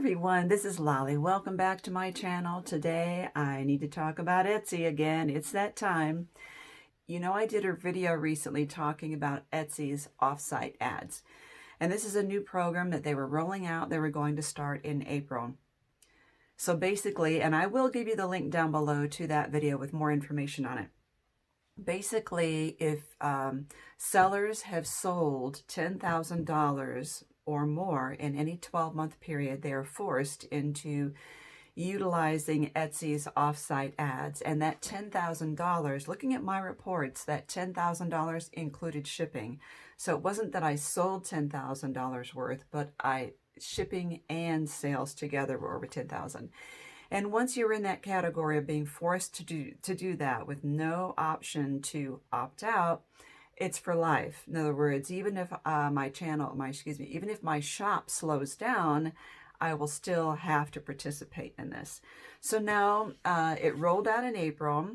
everyone, this is Lolly. Welcome back to my channel. Today I need to talk about Etsy again. It's that time. You know, I did a video recently talking about Etsy's offsite ads. And this is a new program that they were rolling out. They were going to start in April. So basically, and I will give you the link down below to that video with more information on it. Basically, if sellers have sold $10,000 or more in any 12-month period, they are forced into utilizing Etsy's offsite ads. And that $10,000, looking at my reports, that $10,000 included shipping. So it wasn't that I sold $10,000 worth, but shipping and sales together were over $10,000. And once you're in that category of being forced to do that with no option to opt out, it's for life. In other words, even if even if my shop slows down, I will still have to participate in this. So now it rolled out in April,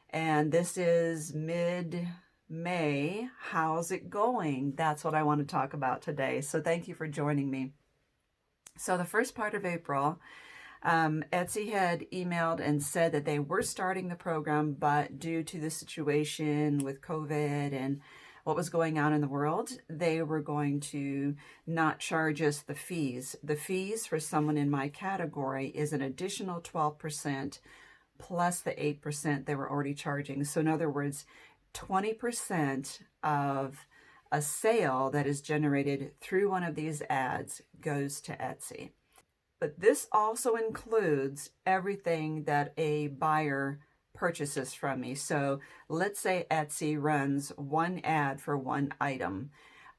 and this is mid-May. How's it going? That's what I want to talk about today. So thank you for joining me. So the first part of April, Etsy had emailed and said that they were starting the program, but due to the situation with COVID and what was going on in the world, they were going to not charge us the fees. The fees for someone in my category is an additional 12% plus the 8% they were already charging. So in other words, 20% of a sale that is generated through one of these ads goes to Etsy. But this also includes everything that a buyer purchases from me. So let's say Etsy runs one ad for one item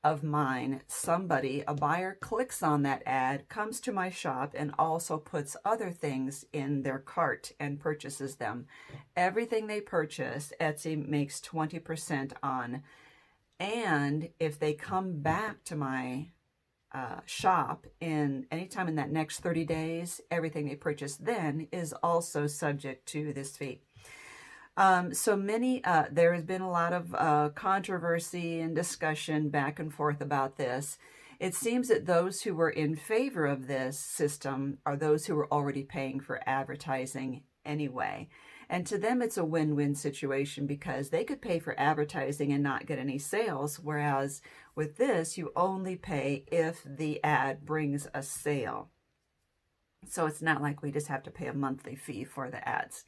of mine. A buyer clicks on that ad, comes to my shop, and also puts other things in their cart and purchases them. Everything they purchase, Etsy makes 20% on. And if they come back to my shop anytime in that next 30 days, everything they purchase then is also subject to this fee. There has been a lot of controversy and discussion back and forth about this. It seems that those who were in favor of this system are those who were already paying for advertising anyway. And to them, it's a win-win situation because they could pay for advertising and not get any sales, whereas with this, you only pay if the ad brings a sale. So it's not like we just have to pay a monthly fee for the ads.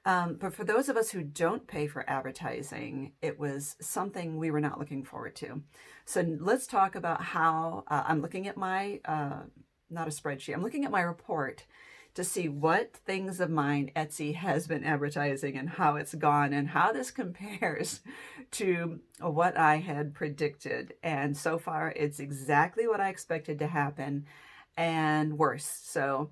But for those of us who don't pay for advertising, it was something we were not looking forward to. So let's talk about how I'm looking at my, not a spreadsheet, I'm looking at my report to see what things of mine Etsy has been advertising and how it's gone and how this compares to what I had predicted. And so far, it's exactly what I expected to happen and worse. So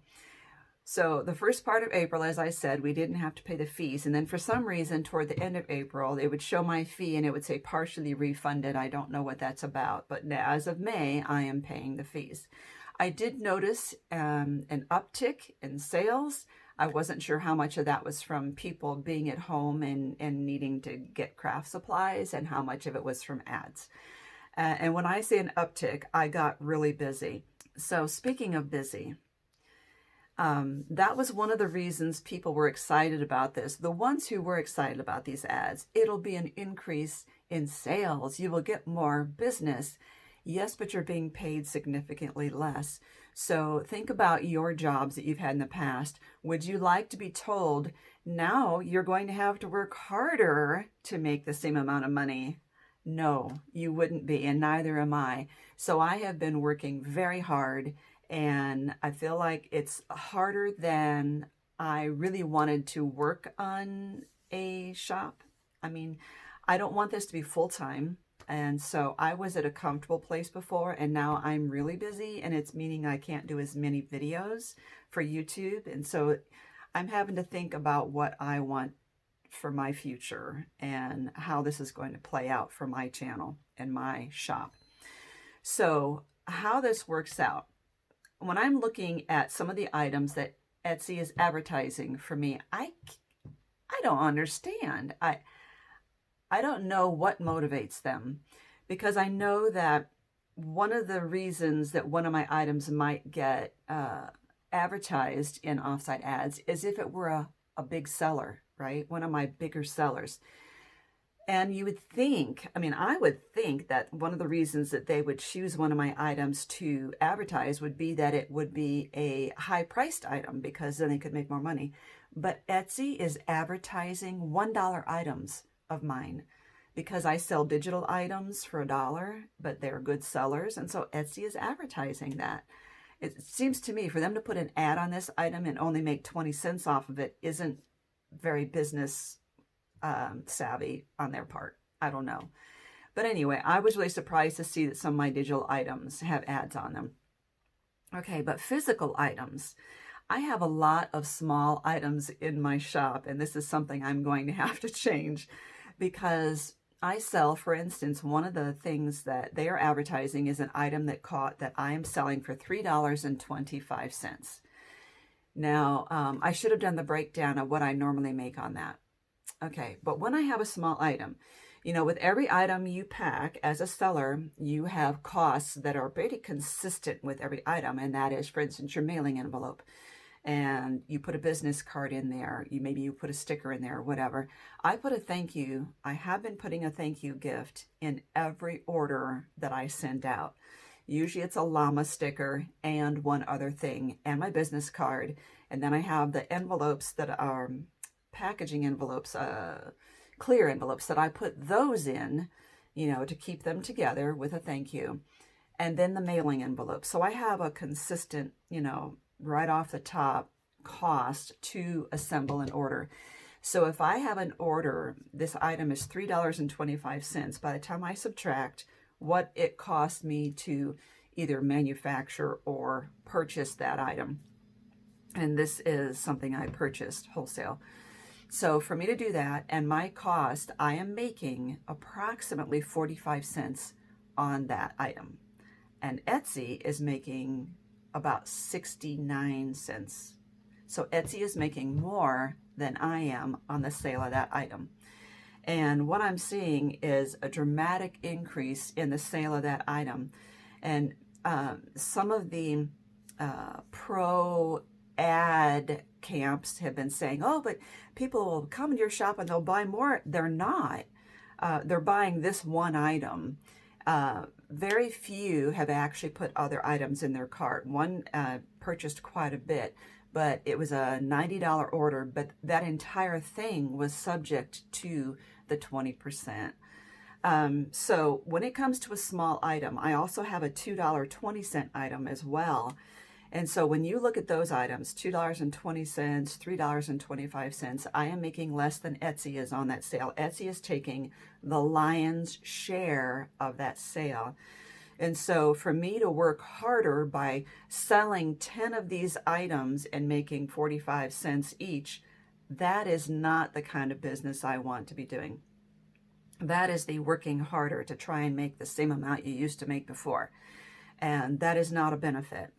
the first part of April, as I said, we didn't have to pay the fees. And then for some reason, toward the end of April, it would show my fee and it would say partially refunded. I don't know what that's about. But as of May, I am paying the fees. I did notice an uptick in sales. I wasn't sure how much of that was from people being at home and needing to get craft supplies and how much of it was from ads. And when I say an uptick, I got really busy. So speaking of busy, that was one of the reasons people were excited about this. The ones who were excited about these ads, it'll be an increase in sales. You will get more business. Yes, but you're being paid significantly less. So think about your jobs that you've had in the past. Would you like to be told, now you're going to have to work harder to make the same amount of money? No, you wouldn't be, and neither am I. So I have been working very hard, and I feel like it's harder than I really wanted to work on a shop. I mean, I don't want this to be full-time. And so I was at a comfortable place before, and now I'm really busy, and it's meaning I can't do as many videos for YouTube. And so I'm having to think about what I want for my future and how this is going to play out for my channel and my shop. So how this works out, when I'm looking at some of the items that Etsy is advertising for me, I don't understand. I don't know what motivates them, because I know that one of the reasons that one of my items might get advertised in offsite ads as if it were a big seller, right? One of my bigger sellers. And you would think, I mean, I would think that one of the reasons that they would choose one of my items to advertise would be that it would be a high-priced item because then they could make more money. But Etsy is advertising $1 items of mine because I sell digital items for $1, but they're good sellers. And so Etsy is advertising that. It seems to me for them to put an ad on this item and only make 20 cents off of it isn't very business savvy on their part. I don't know. But anyway, I was really surprised to see that some of my digital items have ads on them. Okay, but physical items. I have a lot of small items in my shop, and this is something I'm going to have to change because I sell, for instance, one of the things that they are advertising is an item that I am selling for $3.25. Now, I should have done the breakdown of what I normally make on that. Okay, but when I have a small item, you know, with every item you pack as a seller, you have costs that are pretty consistent with every item. And that is, for instance, your mailing envelope. And you put a business card in there. Maybe you put a sticker in there or whatever. I put a thank you. I have been putting a thank you gift in every order that I send out. Usually it's a llama sticker and one other thing and my business card. And then I have the envelopes that are packaging envelopes, clear envelopes that I put those in, you know, to keep them together with a thank you. And then the mailing envelope. So I have a consistent, you know, right off the top cost to assemble an order. So if I have an order, this item is $3.25. By the time I subtract what it cost me to either manufacture or purchase that item, and this is something I purchased wholesale. So for me to do that and my cost, I am making approximately 45 cents on that item. And Etsy is making about 69 cents. So Etsy is making more than I am on the sale of that item. And what I'm seeing is a dramatic increase in the sale of that item. And some of the pro ad camps have been saying, oh, but people will come to your shop and they'll buy more. They're not. They're buying this one item. Very few have actually put other items in their cart. One purchased quite a bit, but it was a $90 order, but that entire thing was subject to the 20%. So when it comes to a small item, I also have a $2.20 item as well. And so when you look at those items, $2.20, $3.25, I am making less than Etsy is on that sale. Etsy is taking the lion's share of that sale. And so for me to work harder by selling 10 of these items and making 45 cents each, that is not the kind of business I want to be doing. That is the working harder to try and make the same amount you used to make before. And that is not a benefit.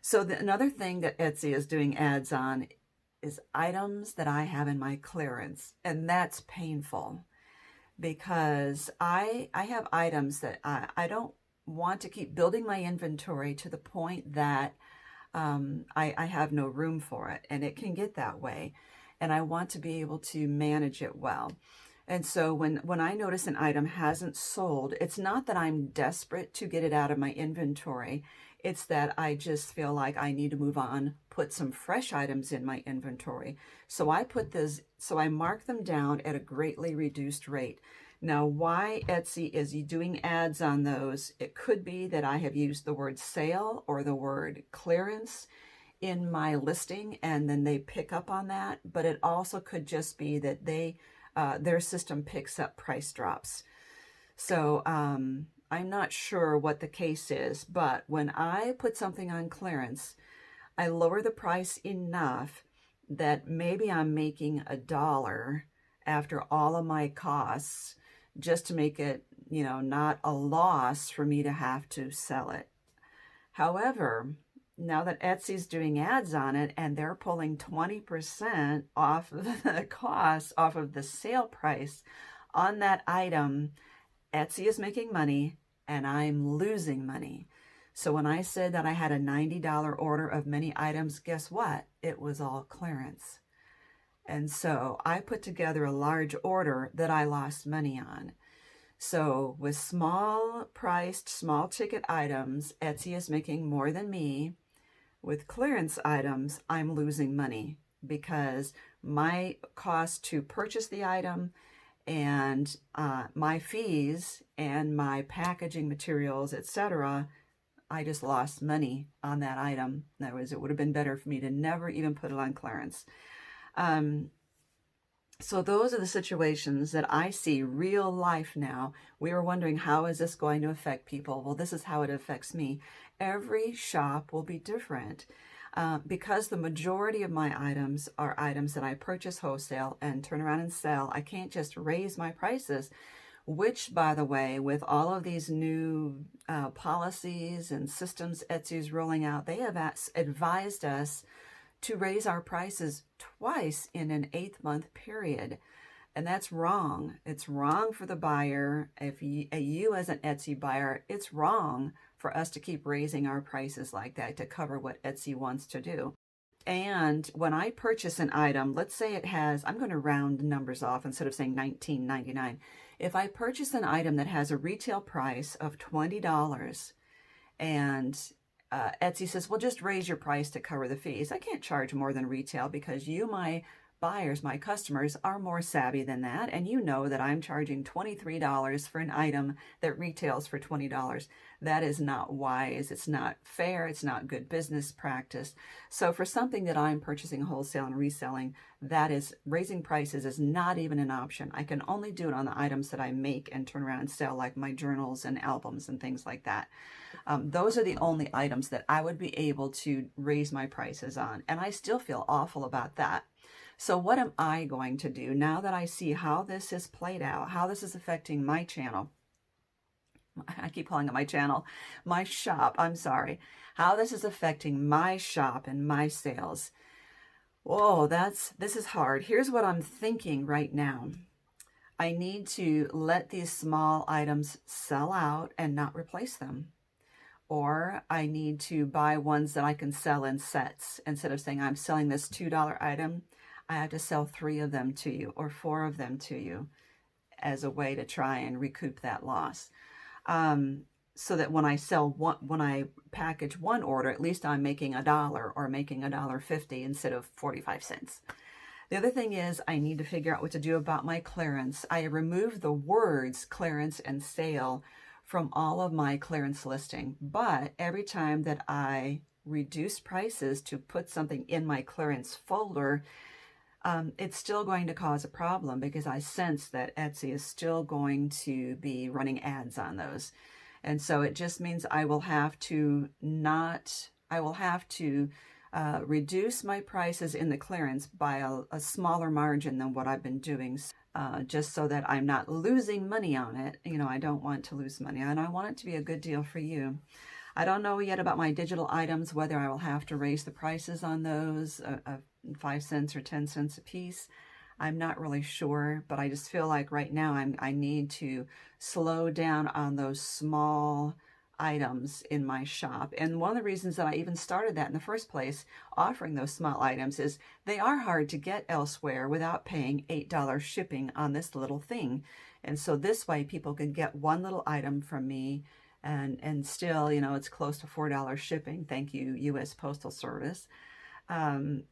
So another thing that Etsy is doing ads on is items that I have in my clearance. And that's painful because I have items that I don't want to keep building my inventory to the point that I have no room for it. And it can get that way. And I want to be able to manage it well. And so when I notice an item hasn't sold, it's not that I'm desperate to get it out of my inventory. It's that I just feel like I need to move on, put some fresh items in my inventory. So I mark them down at a greatly reduced rate. Now, why Etsy is doing ads on those, it could be that I have used the word sale or the word clearance in my listing, and then they pick up on that. But it also could just be that their system picks up price drops. So I'm not sure what the case is, but when I put something on clearance, I lower the price enough that maybe I'm making $1 after all of my costs, just to make it, you know, not a loss for me to have to sell it. However, now that Etsy's doing ads on it and they're pulling 20% off of the cost, off of the sale price on that item, Etsy is making money and I'm losing money. So when I said that I had a $90 order of many items, guess what? It was all clearance. And so I put together a large order that I lost money on. So with small priced, small ticket items, Etsy is making more than me. With clearance items, I'm losing money because my cost to purchase the item and my fees and my packaging materials, etc., I just lost money on that item. In other words, it would have been better for me to never even put it on clearance. So those are the situations that I see real life now. We were wondering, how is this going to affect people? Well, this is how it affects me. Every shop will be different. Because the majority of my items are items that I purchase wholesale and turn around and sell, I can't just raise my prices, which, by the way, with all of these new policies and systems Etsy's rolling out, they have advised us to raise our prices twice in an 8-month period. And that's wrong. It's wrong for the buyer. If you as an Etsy buyer, it's wrong for us to keep raising our prices like that to cover what Etsy wants to do. And when I purchase an item, let's say it has, I'm going to round numbers off instead of saying $19.99. If I purchase an item that has a retail price of $20 and Etsy says, well, just raise your price to cover the fees, I can't charge more than retail because you, my buyers, my customers, are more savvy than that. And you know that I'm charging $23 for an item that retails for $20. That is not wise. It's not fair. It's not good business practice. So for something that I'm purchasing wholesale and reselling, that is, raising prices is not even an option. I can only do it on the items that I make and turn around and sell, like my journals and albums and things like that. Those are the only items that I would be able to raise my prices on. And I still feel awful about that. So what am I going to do now that I see how this has played out, how this is affecting my channel? I keep calling it my channel, my shop, I'm sorry. How this is affecting my shop and my sales. Whoa, this is hard. Here's what I'm thinking right now. I need to let these small items sell out and not replace them. Or I need to buy ones that I can sell in sets. Instead of saying I'm selling this $2 item, I have to sell 3 of them to you or 4 of them to you as a way to try and recoup that loss. So that when I package one order, at least I'm making $1 or making $1.50 instead of 45 cents. The other thing is I need to figure out what to do about my clearance. I removed the words clearance and sale from all of my clearance listing, but every time that I reduce prices to put something in my clearance folder, it's still going to cause a problem because I sense that Etsy is still going to be running ads on those. And so it just means I will have to reduce my prices in the clearance by a smaller margin than what I've been doing, just so that I'm not losing money on it. You know, I don't want to lose money, and I want it to be a good deal for you. I don't know yet about my digital items, whether I will have to raise the prices on those 5 cents or 10 cents a piece. I'm not really sure, but I just feel like right now I need to slow down on those small items in my shop. And one of the reasons that I even started that in the first place, offering those small items, is they are hard to get elsewhere without paying $8 shipping on this little thing. And so this way people can get one little item from me and still, you know, it's close to $4 shipping. Thank you, U.S. Postal Service. And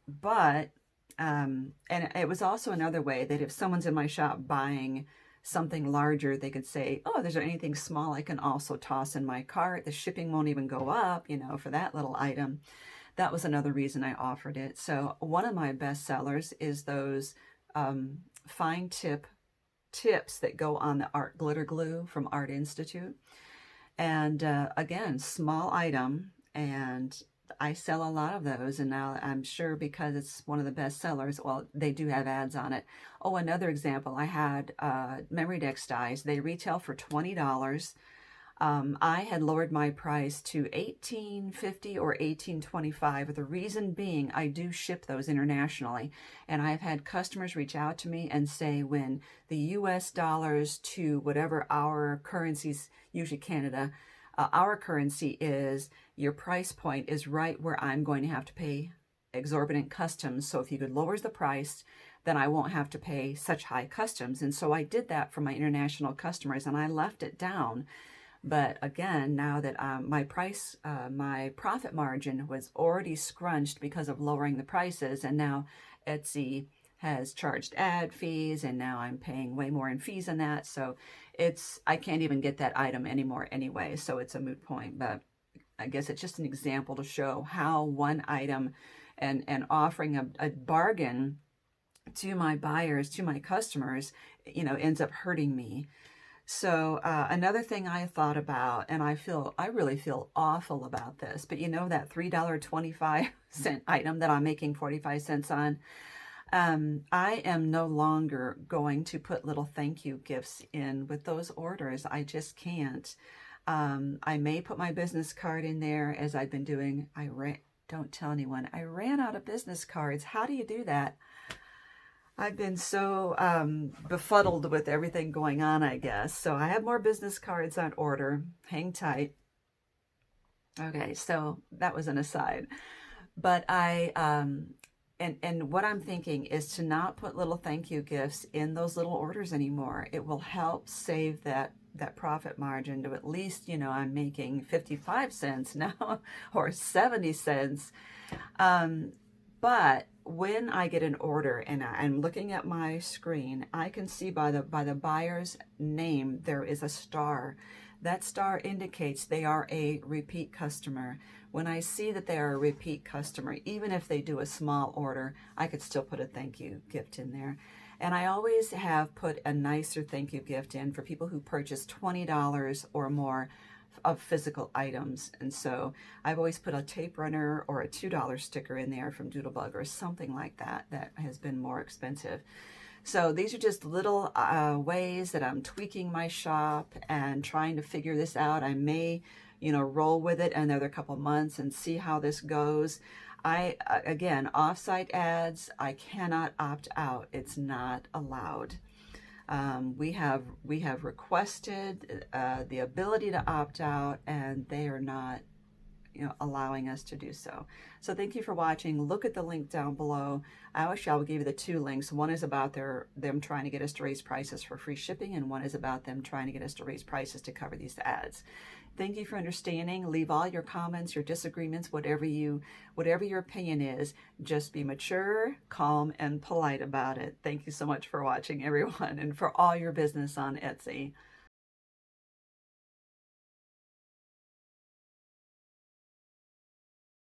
it was also another way that if someone's in my shop buying something larger, they could say, oh, is there anything small I can also toss in my cart? The shipping won't even go up, you know, for that little item. That was another reason I offered it. So one of my best sellers is those fine tips that go on the art glitter glue from Art Institute. And again, small item, and I sell a lot of those, and now I'm sure because it's one of the best sellers, well, they do have ads on it. Oh, another example, I had memory dex dies. They retail for $20. I had lowered my price to $18.50 or $18.25. The reason being, I do ship those internationally, and I've had customers reach out to me and say when the U.S. dollars to whatever our currencies, usually Canada, Our currency is your price point is right where I'm going to have to pay exorbitant customs. So if you could lower the price, then I won't have to pay such high customs. And so I did that for my international customers, and I left it down. But again, now that my profit margin was already scrunched because of lowering the prices, and now Etsy has charged ad fees, and now I'm paying way more in fees than that. So I can't even get that item anymore anyway. So it's a moot point. But I guess it's just an example to show how one item and offering a bargain to my buyers, to my customers, ends up hurting me. So another thing I thought about, and I really feel awful about this, but that $3.25 item that I'm making 45 cents on, I am no longer going to put little thank you gifts in with those orders. I just can't. I may put my business card in there, as I've been doing. Don't tell anyone. I ran out of business cards. How do you do that? I've been so befuddled with everything going on, I guess. So I have more business cards on order. Hang tight. Okay, so that was an aside. But and what I'm thinking is to not put little thank you gifts in those little orders anymore. It will help save that profit margin to at least, I'm making 55 cents now or 70 cents. But when I get an order and I'm looking at my screen, I can see by the buyer's name, there is a star. That star indicates they are a repeat customer. When I see that they are a repeat customer, even if they do a small order, I could still put a thank you gift in there. And I always have put a nicer thank you gift in for people who purchase $20 or more of physical items. And so I've always put a tape runner or a $2 sticker in there from Doodlebug or something like that has been more expensive. So these are just little ways that I'm tweaking my shop and trying to figure this out. I may, roll with it another couple months and see how this goes. Again, offsite ads, I cannot opt out. It's not allowed. We have requested the ability to opt out, and they are not allowing us to do so. So thank you for watching. Look at the link down below. I will give you the two links. One is about them trying to get us to raise prices for free shipping, and one is about them trying to get us to raise prices to cover these ads. Thank you for understanding. Leave all your comments, your disagreements, whatever your opinion is. Just be mature, calm, and polite about it. Thank you so much for watching, everyone, and for all your business on Etsy.